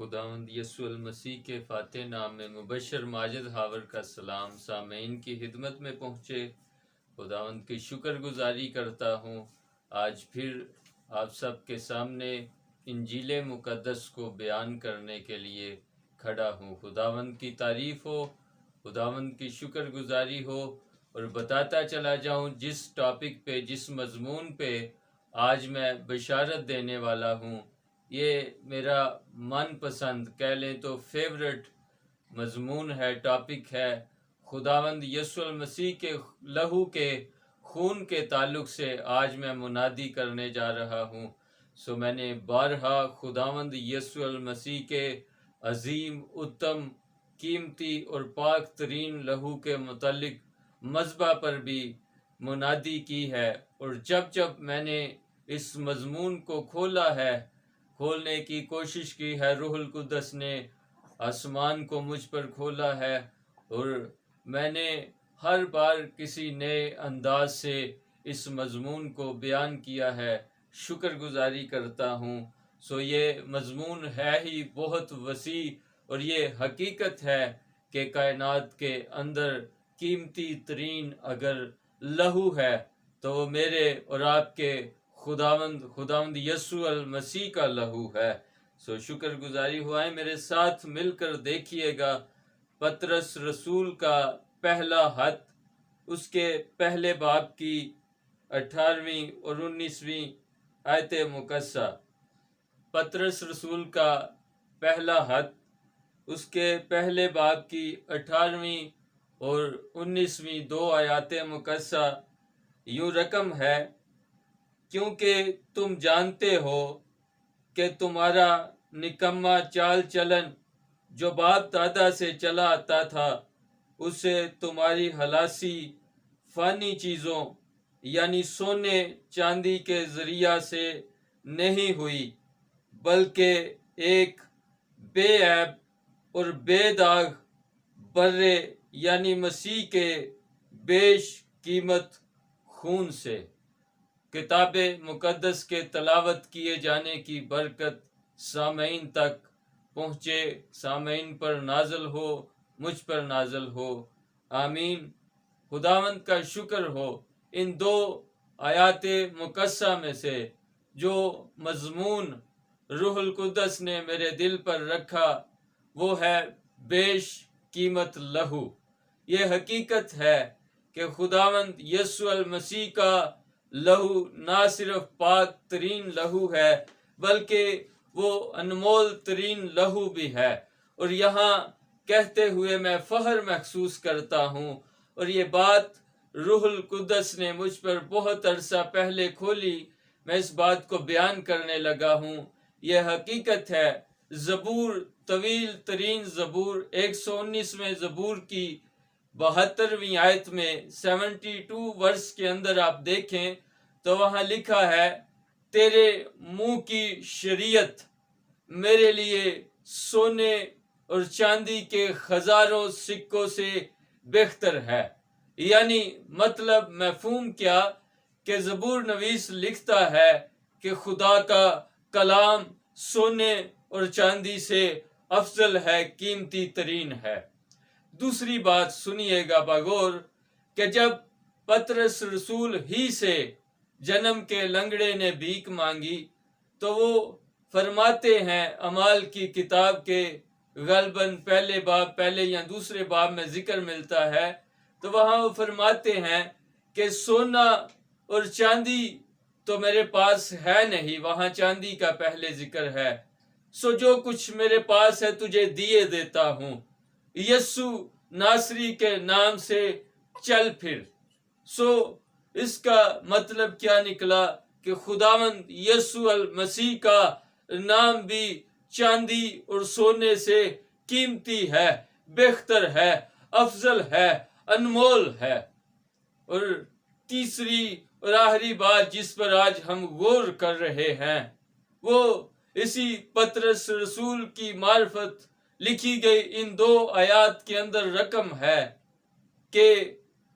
خداوند یسوع المسیح کے فاتح نام میں مبشر ماجد حاور کا سلام سامعین کی خدمت میں پہنچے۔ خداوند کی شکر گزاری کرتا ہوں، آج پھر آپ سب کے سامنے انجیل مقدس کو بیان کرنے کے لیے کھڑا ہوں۔ خداوند کی تعریف ہو، خداوند کی شکر گزاری ہو، اور بتاتا چلا جاؤں جس ٹاپک پہ، جس مضمون پہ آج میں بشارت دینے والا ہوں، یہ میرا من پسند کہہ لیں تو فیورٹ مضمون ہے، ٹاپک ہے۔ خداوند یسوع المسیح کے لہو کے خون کے تعلق سے آج میں منادی کرنے جا رہا ہوں۔ میں نے بارہا خداوند یسوع المسیح کے عظیم، اتم، قیمتی اور پاک ترین لہو کے متعلق مذبح پر بھی منادی کی ہے، اور جب میں نے اس مضمون کو کھولنے کی کوشش کی ہے، روح القدس نے آسمان کو مجھ پر کھولا ہے، اور میں نے ہر بار کسی نئے انداز سے اس مضمون کو بیان کیا ہے۔ شکر گزاری کرتا ہوں۔ یہ مضمون ہے ہی بہت وسیع، اور یہ حقیقت ہے کہ کائنات کے اندر قیمتی ترین اگر لہو ہے تو وہ میرے اور آپ کے خداوند یسوع المسیح کا لہو ہے۔ شکر گزاری ہوا ہے، میرے ساتھ مل کر دیکھیے گا پطرس رسول کا پہلا خط، اس کے پہلے باب کی 18ویں اور 19ویں آیت مقدسہ۔ پطرس رسول کا پہلا خط، اس کے پہلے باب کی 18ویں اور 19ویں دو آیات مقدسہ یوں رقم ہے: کیونکہ تم جانتے ہو کہ تمہارا نکما چال چلن جو باپ دادا سے چلا آتا تھا، اسے تمہاری خلاصی فانی چیزوں یعنی سونے چاندی کے ذریعہ سے نہیں ہوئی، بلکہ ایک بے عیب اور بے داغ برے یعنی مسیح کے بیش قیمت خون سے۔ کتاب مقدس کے تلاوت کیے جانے کی برکت سامعین تک پہنچے، سامعین پر نازل ہو، مجھ پر نازل ہو، آمین۔ خداوند کا شکر ہو۔ ان دو آیات مقدسہ میں سے جو مضمون روح القدس نے میرے دل پر رکھا وہ ہے بیش قیمت لہو۔ یہ حقیقت ہے کہ خداوند یسوع المسیح کا لہو نہ صرف پاک ترین لہو ہے بلکہ وہ انمول ترین لہو بھی ہے، اور یہاں کہتے ہوئے میں فخر محسوس کرتا ہوں، اور یہ بات روح القدس نے مجھ پر بہت عرصہ پہلے کھولی، میں اس بات کو بیان کرنے لگا ہوں۔ یہ حقیقت ہے، زبور، طویل ترین زبور 119ویں زبور کی 72ویں آیت میں 72 ورس کے اندر آپ دیکھیں تو وہاں لکھا ہے: تیرے منہ کی شریعت میرے لیے سونے اور چاندی کے ہزاروں سکوں سے بہتر ہے۔ یعنی مطلب مفہوم کیا کہ زبور نویس لکھتا ہے کہ خدا کا کلام سونے اور چاندی سے افضل ہے، قیمتی ترین ہے۔ دوسری بات سنیے گا بغور کہ جب پطرس رسول ہی سے جنم کے لنگڑے نے بھیک مانگی تو وہ فرماتے ہیں، اعمال کی کتاب کے غالباً پہلے یا دوسرے باب میں ذکر ملتا ہے، تو وہاں وہ فرماتے ہیں کہ سونا اور چاندی تو میرے پاس ہے نہیں، وہاں چاندی کا پہلے ذکر ہے، جو کچھ میرے پاس ہے تجھے دیے دیتا ہوں، یسوع ناصری کے نام سے چل پھر۔ اس کا مطلب کیا نکلا کہ خداوند یسوع المسیح کا نام بھی چاندی اور سونے سے قیمتی ہے، بہتر ہے، افضل ہے، انمول ہے۔ اور تیسری اور آخری بات جس پر آج ہم غور کر رہے ہیں وہ اسی پطرس رسول کی معرفت لکھی گئی ان دو آیات کے اندر رقم ہے کہ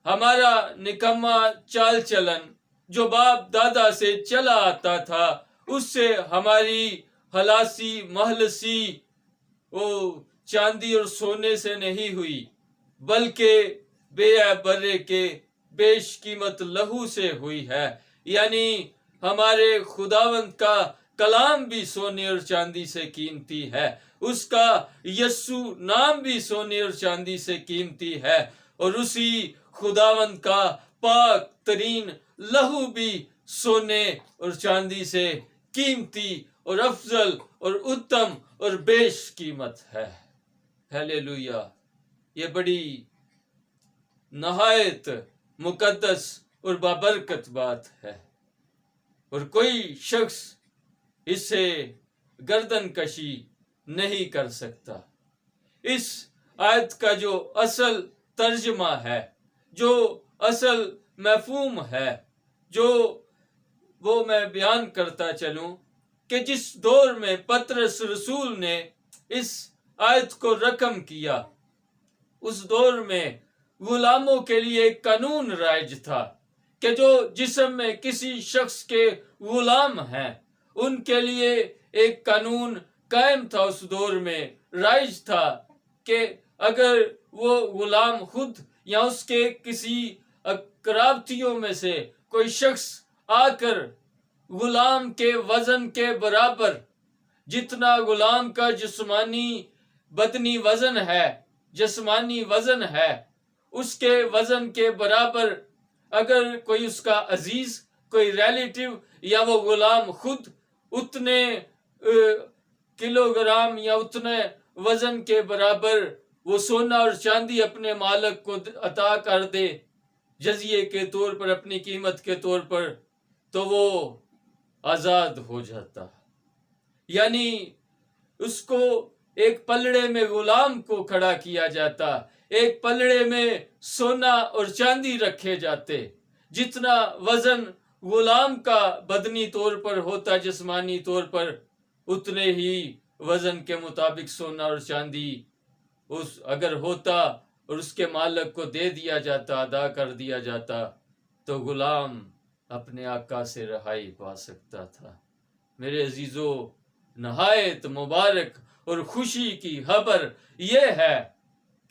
ہمارا نکما چال چلن جو باپ دادا سے چلا آتا تھا، اس سے ہماری خلاصی، مخلصی وہ چاندی اور سونے سے نہیں ہوئی، بلکہ بے برے کے بیش قیمت لہو سے ہوئی ہے۔ یعنی ہمارے خداوند کا کلام بھی سونے اور چاندی سے قیمتی ہے، اس کا یسوع نام بھی سونے اور چاندی سے قیمتی ہے، اور اسی خداوند کا پاک ترین لہو بھی سونے اور چاندی سے قیمتی اور افضل اور اتم اور بیش قیمت ہے۔ ہیلیلویا! یہ بڑی نہایت مقدس اور بابرکت بات ہے، اور کوئی شخص اس سے گردن کشی نہیں کر سکتا۔ اس آیت کا جو اصل ترجمہ ہے، جو اصل مفہوم ہے، جو وہ میں بیان کرتا چلوں کہ جس دور میں پطرس رسول نے اس آیت کو رقم کیا، اس دور میں غلاموں کے لیے ایک قانون رائج تھا کہ جو جسم میں کسی شخص کے غلام ہیں، ان کے لیے ایک قانون قائم تھا، اس دور میں رائج تھا کہ اگر وہ غلام خود یا اس کے کسی قرابتیوں میں سے کوئی شخص آ کر غلام کے وزن کے برابر، جتنا غلام کا جسمانی بدنی وزن ہے، جسمانی وزن ہے، اس کے وزن کے برابر اگر کوئی اس کا عزیز، کوئی ریلیٹیو یا وہ غلام خود اتنے کلو گرام یا اتنے وزن کے برابر وہ سونا اور چاندی اپنے مالک کو عطا کر دے جزیے کے طور پر، اپنی قیمت کے طور پر، تو وہ آزاد ہو جاتا۔ یعنی اس کو ایک پلڑے میں غلام کو کھڑا کیا جاتا، ایک پلڑے میں سونا اور چاندی رکھے جاتے، جتنا وزن غلام کا بدنی طور پر ہوتا، جسمانی طور پر، اتنے ہی وزن کے مطابق سونا اور چاندی اس اگر ہوتا اور اس کے مالک کو دے دیا جاتا، ادا کر دیا جاتا، تو غلام اپنے آقا سے رہائی پا سکتا تھا۔ میرے عزیزو، نہایت مبارک اور خوشی کی خبر یہ ہے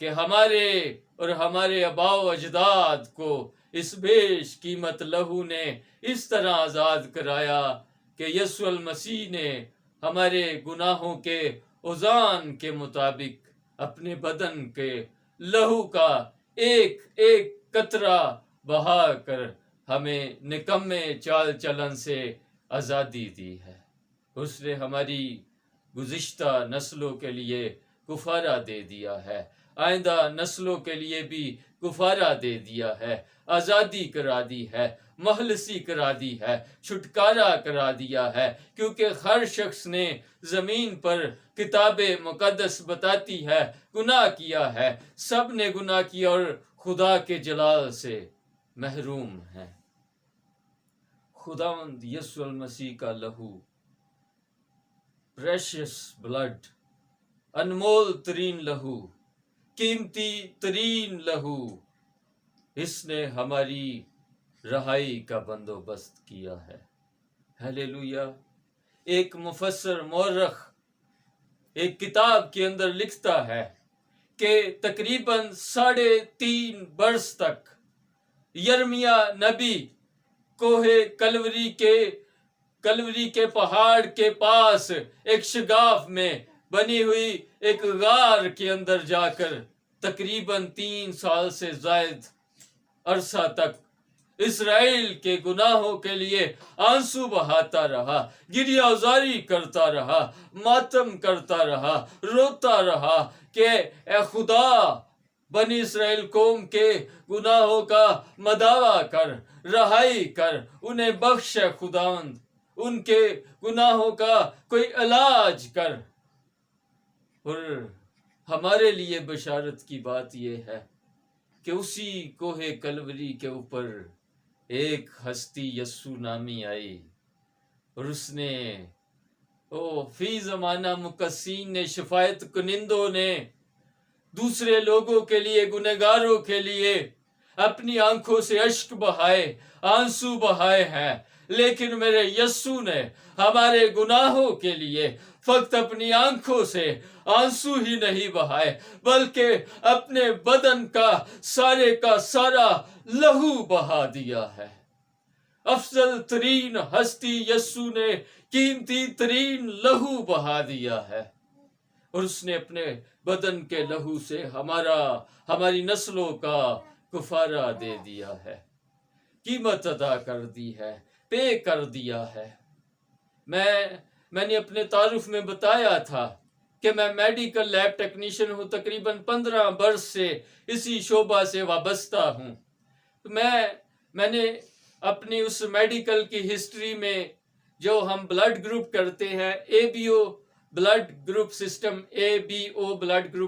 کہ ہمارے اور ہمارے آباء و اجداد کو اس بیش قیمت لہو نے اس طرح آزاد کرایا کہ یسوع المسیح نے ہمارے گناہوں کے اوزان کے مطابق اپنے بدن کے لہو کا ایک ایک قطرہ بہا کر ہمیں نکمے چال چلن سے آزادی دی ہے۔ اس نے ہماری گزشتہ نسلوں کے لیے کفارہ دے دیا ہے، آئندہ نسلوں کے لیے بھی کفارہ دے دیا ہے، آزادی کرا دی ہے، مخلصی کرا دی ہے، چھٹکارا کرا دیا ہے، کیونکہ ہر شخص نے زمین پر کتاب مقدس بتاتی ہے گناہ کیا ہے، سب نے گناہ کیا اور خدا کے جلال سے محروم ہیں۔ خداوند یسوع المسیح کا لہو، پریشس بلڈ، انمول ترین لہو، قیمتی ترین لہو، اس نے ہماری رہائی کا بندوبست کیا ہے۔ ہیلیلویا! ایک مفسر مورخ ایک کتاب کے اندر لکھتا ہے کہ تقریباً 3.5 برس تک یرمیہ نبی کوہ کلوری کے پہاڑ کے پاس ایک شگاف میں بنی ہوئی ایک غار کے اندر جا کر تقریباً 3 سال سے زائد عرصہ تک اسرائیل کے گناہوں کے لیے آنسو بہاتا رہا، گریہ ازاری کرتا رہا، ماتم کرتا رہا، روتا رہا کہ اے خدا، بنی اسرائیل قوم کے گناہوں کا مداوع کر، رہائی کر، انہیں بخش اے خداوند، ان کے گناہوں کا کوئی علاج کر۔ اور ہمارے لیے بشارت کی بات یہ ہے کہ اسی کوہ کلوری کے اوپر ایک ہستی یسوع نامی آئی، اور اس نے فی زمانہ مقسین نے، شفاعت کنندوں نے، دوسرے لوگوں کے لیے، گنہگاروں کے لیے اپنی آنکھوں سے اشک بہائے، آنسو بہائے ہیں، لیکن میرے یسوع نے ہمارے گناہوں کے لیے فقط اپنی آنکھوں سے آنسو ہی نہیں بہائے بلکہ اپنے بدن کا سارا لہو بہا دیا ہے۔ افضل ترین ہستی یسوع نے قیمتی ترین لہو بہا دیا ہے، اور اس نے اپنے بدن کے لہو سے ہماری نسلوں کا کفارہ دے دیا ہے، قیمت ادا کر دی ہے، پے کر دیا ہے۔ میں نے اپنے تعارف میں بتایا تھا کہ میں میڈیکل لیب ٹیکنیشین ہوں، تقریباً 15 برس سے اسی شعبہ سے وابستہ ہوں۔ میں نے اپنی اس میڈیکل کی ہسٹری میں جو ہم بلڈ گروپ کرتے ہیں، A B O blood group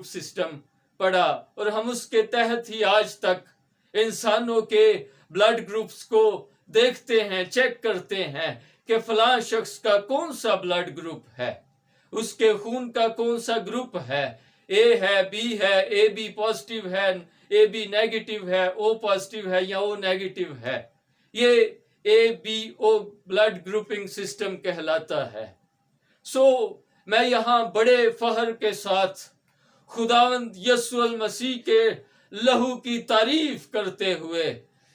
system پڑھا، اور ہم اس کے تحت ہی آج تک انسانوں کے بلڈ گروپس کو دیکھتے ہیں، چیک کرتے ہیں کہ فلاں شخص کا کون سا بلڈ گروپ ہے، اس کے خون کا کون سا گروپ ہے، اے ہے، بی ہے، اے بی پازیٹیو ہے، اے بی نیگیٹو ہے، او پازیٹیو ہے یا او نیگیٹو ہے۔ یہ A B O blood grouping system کہلاتا ہے۔ میں یہاں بڑے فخر کے ساتھ خداوند یسوع المسیح کے لہو کی تعریف کرتے ہوئے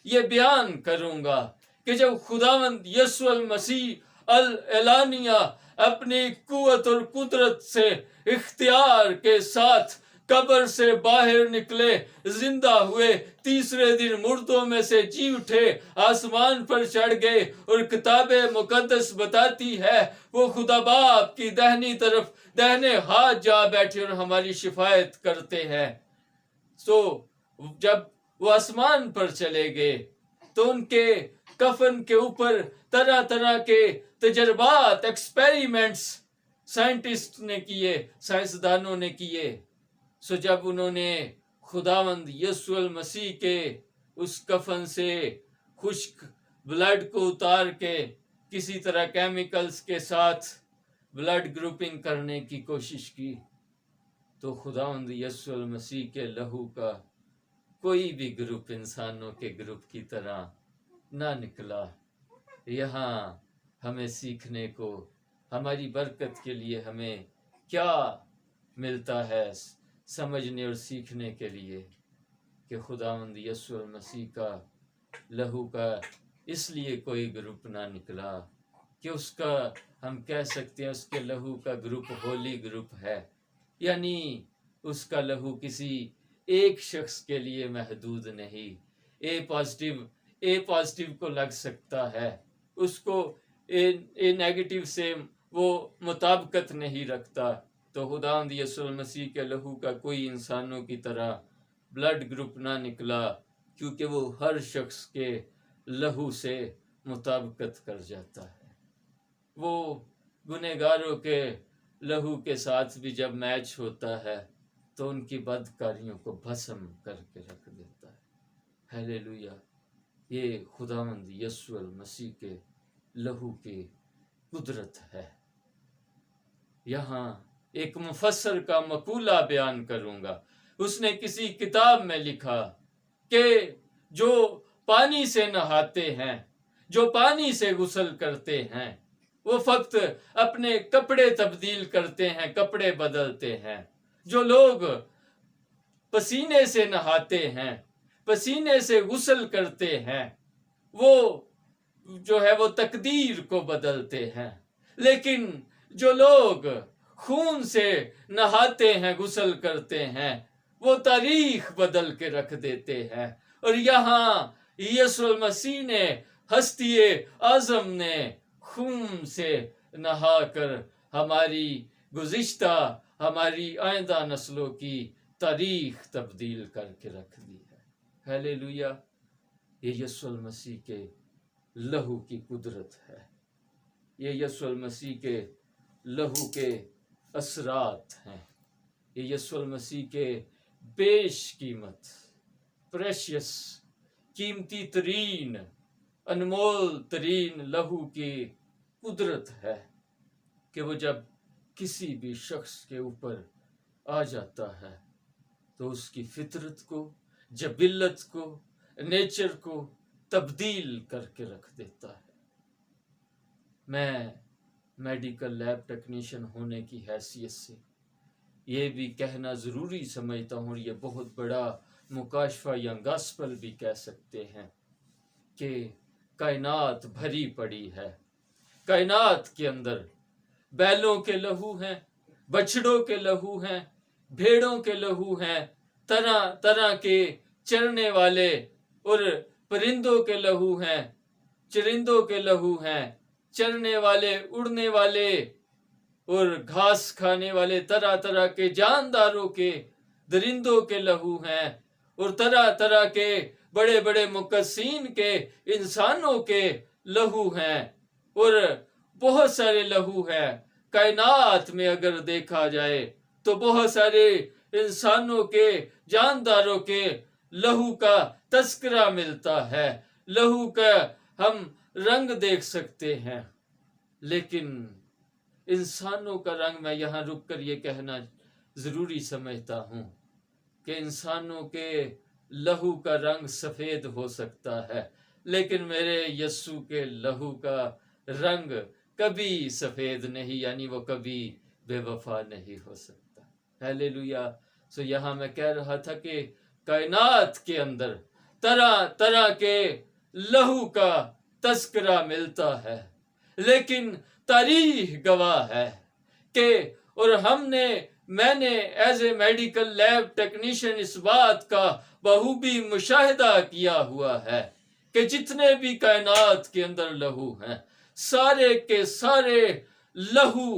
یہ بیان کروں گا کہ جب خداوند یسوع المسیح اعلانیہ اپنی قوت اور قدرت سے اختیار کے ساتھ قبر سے باہر نکلے، زندہ ہوئے، تیسرے دن مردوں میں سے جی اٹھے، آسمان پر چڑھ گئے، اور کتاب مقدس بتاتی ہے وہ خدا باپ کی دہنی طرف دہنے ہاتھ جا بیٹھے اور ہماری شفاعت کرتے ہیں۔ جب وہ آسمان پر چلے گئے تو ان کے کفن کے اوپر طرح طرح کے تجربات، ایکسپیریمنٹس سائنسدانوں نے کیے۔ جب انہوں نے خداوند یسوع المسیح کے اس کفن سے خشک بلڈ کو اتار کے کسی طرح کیمیکلز کے ساتھ بلڈ گروپنگ کرنے کی کوشش کی، تو خداوند یسوع المسیح کے لہو کا کوئی بھی گروپ انسانوں کے گروپ کی طرح نہ نکلا۔ یہاں ہمیں سیکھنے کو، ہماری برکت کے لیے ہمیں کیا ملتا ہے، سمجھنے اور سیکھنے کے لیے کہ خداوند یسوع المسیح کا لہو کا اس لیے کوئی گروپ نہ نکلا کہ اس کا، ہم کہہ سکتے ہیں اس کے لہو کا گروپ ہولی گروپ ہے، یعنی اس کا لہو کسی ایک شخص کے لیے محدود نہیں۔ اے پازیٹیو کو لگ سکتا ہے، اس کو اے نیگیٹو سے وہ مطابقت نہیں رکھتا، تو خداوند یسوع المسیح کے لہو کا کوئی انسانوں کی طرح بلڈ گروپ نہ نکلا، کیونکہ وہ ہر شخص کے لہو سے مطابقت کر جاتا ہے۔ وہ گنہگاروں کے لہو کے ساتھ بھی جب میچ ہوتا ہے تو ان کی بدکاریوں کو بھسم کر کے رکھ دیتا ہے۔ ہیلیلویہ! یہ خداوند یسوع المسیح کے لہو کی قدرت ہے۔ یہاں ایک مفسر کا مقولہ بیان کروں گا۔ اس نے کسی کتاب میں لکھا کہ جو پانی سے نہاتے ہیں، جو پانی سے غسل کرتے ہیں، وہ فقط اپنے کپڑے تبدیل کرتے ہیں، کپڑے بدلتے ہیں۔ جو لوگ پسینے سے نہاتے ہیں، پسینے سے غسل کرتے ہیں، وہ تقدیر کو بدلتے ہیں۔ لیکن جو لوگ خون سے نہاتے ہیں، غسل کرتے ہیں، وہ تاریخ بدل کے رکھ دیتے ہیں۔ اور یہاں یسوع المسیح نے، ہستی اعظم نے خون سے نہا کر ہماری گزشتہ، ہماری آئندہ نسلوں کی تاریخ تبدیل کر کے رکھ دی ہے۔ ہیلیلویہ! یہ یسوع المسیح کے لہو کی قدرت ہے، یہ یسوع المسیح کے لہو کے اثرات ہیں، یہ یسوع المسیح کے بیش قیمت، پریشیس، قیمتی ترین، انمول ترین لہو کی قدرت ہے کہ وہ جب کسی بھی شخص کے اوپر آ جاتا ہے تو اس کی فطرت کو، جبلت کو، نیچر کو تبدیل کر کے رکھ دیتا ہے۔ میں میڈیکل لیب ٹیکنیشین ہونے کی حیثیت سے یہ بھی کہنا ضروری سمجھتا ہوں، اور یہ بہت بڑا مکاشفہ یا گاسپل بھی کہہ سکتے ہیں کہ کائنات بھری پڑی ہے، کائنات کے اندر بیلوں کے لہو ہیں، بچڑوں کے لہو ہیں، بھیڑوں کے لہو ہیں، طرح طرح کے چرنے والے اور پرندوں کے لہو ہیں، چرندوں کے لہو ہیں، چرنے والے، اڑنے والے اور گھاس کھانے والے طرح طرح کے جانداروں کے، درندوں کے لہو ہیں، اور طرح طرح کے بڑے بڑے مقدسین کے، انسانوں کے لہو ہیں، اور بہت سارے لہو ہیں۔ کائنات میں اگر دیکھا جائے تو بہت سارے انسانوں کے، جانداروں کے لہو کا تذکرہ ملتا ہے، لہو کا ہم رنگ دیکھ سکتے ہیں، لیکن انسانوں کا رنگ، میں یہاں رک کر یہ کہنا ضروری سمجھتا ہوں کہ انسانوں کے لہو کا رنگ سفید ہو سکتا ہے، لیکن میرے یسوع کے لہو کا رنگ کبھی سفید نہیں، یعنی وہ کبھی بے وفا نہیں ہو سکتا۔ ہیلیلویا۔ سو یہاں میں کہہ رہا تھا کہ کائنات کے اندر طرح طرح کے لہو کا تذکرہ ملتا ہے، لیکن تاریخ گواہ ہے کہ، اور میں نے as a medical lab technician اس بات کا بخوبی مشاہدہ کیا ہوا ہے کہ جتنے بھی کائنات کے اندر لہو ہیں، سارے کے سارے لہو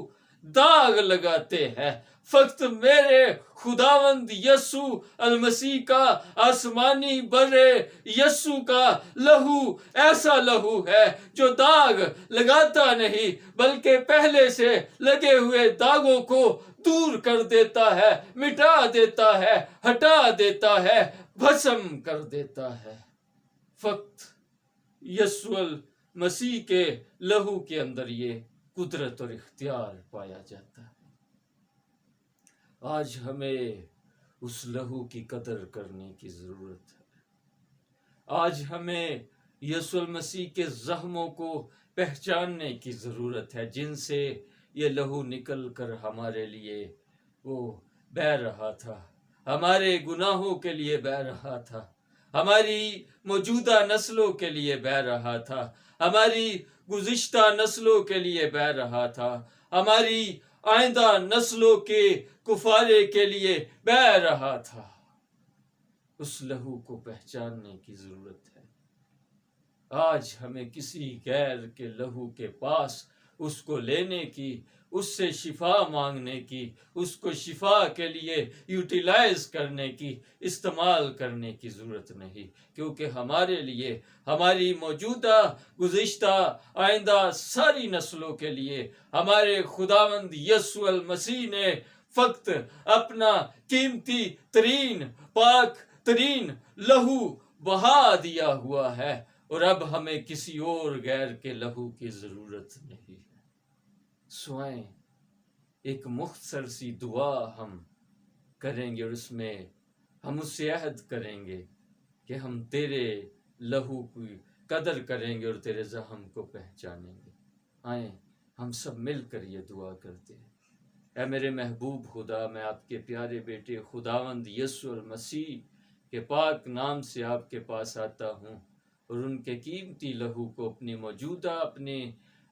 داغ لگاتے ہیں، فقط میرے خداوند یسوع المسیح کا، آسمانی برے یسوع کا لہو ایسا لہو ہے جو داغ لگاتا نہیں، بلکہ پہلے سے لگے ہوئے داغوں کو دور کر دیتا ہے، مٹا دیتا ہے، ہٹا دیتا ہے، بھسم کر دیتا ہے۔ فقط یسوع المسیح کے لہو کے اندر یہ قدرت اور اختیار پایا جاتا ہے۔ آج ہمیں اس لہو کی قدر کرنے کی ضرورت ہے۔ آج ہمیں یسوع المسیح کے زخموں کو پہچاننے کی ضرورت ہے، جن سے یہ لہو نکل کر ہمارے لیے وہ بہہ رہا تھا، ہمارے گناہوں کے لیے بہہ رہا تھا، ہماری موجودہ نسلوں کے لیے بہہ رہا تھا، ہماری گزشتہ نسلوں کے لیے بہہ رہا تھا، ہماری آئندہ نسلوں کے کفارے کے لیے بہہ رہا تھا۔ اس لہو کو پہچاننے کی ضرورت ہے۔ آج ہمیں کسی غیر کے لہو کے پاس اس کو لینے کی، اس سے شفا مانگنے کی، اس کو شفا کے لیے یوٹیلائز کرنے کی، استعمال کرنے کی ضرورت نہیں، کیونکہ ہمارے لیے، ہماری موجودہ، گزشتہ، آئندہ ساری نسلوں کے لیے ہمارے خداوند یسوع المسیح نے فقط اپنا قیمتی ترین، پاک ترین لہو بہا دیا ہوا ہے، اور اب ہمیں کسی اور غیر کے لہو کی ضرورت نہیں ہے۔ سوائیں ایک مختصر سی دعا ہم کریں گے، اور اس میں ہم اس سے عہد کریں گے کہ ہم تیرے لہو کی قدر کریں گے اور تیرے زخم کو پہچانیں گے۔ آئیں ہم سب مل کر یہ دعا کرتے ہیں۔ اے میرے محبوب خدا، میں آپ کے پیارے بیٹے خداوند یسوع المسیح کے پاک نام سے آپ کے پاس آتا ہوں، اور ان کے قیمتی لہو کو اپنی موجودہ، اپنے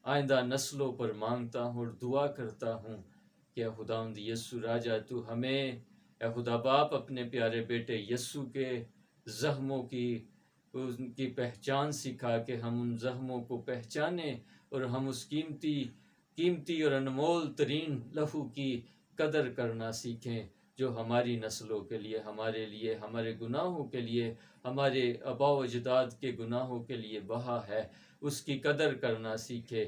آئندہ نسلوں پر مانگتا ہوں، اور دعا کرتا ہوں کہ اے خداوند یسوع راجا، تو ہمیں اے خدا باپ اپنے پیارے بیٹے یسوع کے زخموں کی، ان کی پہچان سکھا کہ ہم ان زخموں کو پہچانیں، اور ہم اس قیمتی اور انمول ترین لہو کی قدر کرنا سیکھیں جو ہماری نسلوں کے لیے، ہمارے لیے، ہمارے گناہوں کے لیے، ہمارے آباء و اجداد کے گناہوں کے لیے بہا ہے، اس کی قدر کرنا سیکھے۔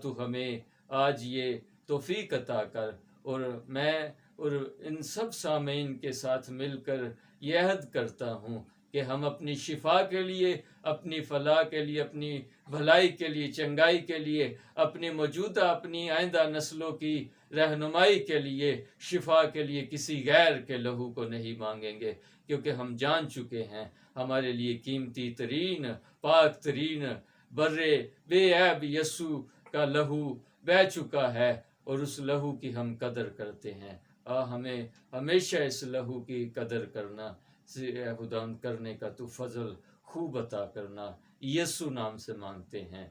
تو ہمیں آج یہ توفیق عطا کر، اور میں اور ان سب سامعین کے ساتھ مل کر یہ عہد کرتا ہوں کہ ہم اپنی شفا کے لیے، اپنی فلاح کے لیے، اپنی بھلائی کے لیے، چنگائی کے لیے، اپنی موجودہ، اپنی آئندہ نسلوں کی رہنمائی کے لیے، شفا کے لیے کسی غیر کے لہو کو نہیں مانگیں گے، کیونکہ ہم جان چکے ہیں ہمارے لیے قیمتی ترین، پاک ترین، برے بے عیب یسوع کا لہو بہہ چکا ہے اور اس لہو کی ہم قدر کرتے ہیں۔ ہمیں ہمیشہ اس لہو کی قدر کرنا، خداوند کرنے کا تو فضل خوب عطا کرنا، یسوع نام سے مانگتے ہیں،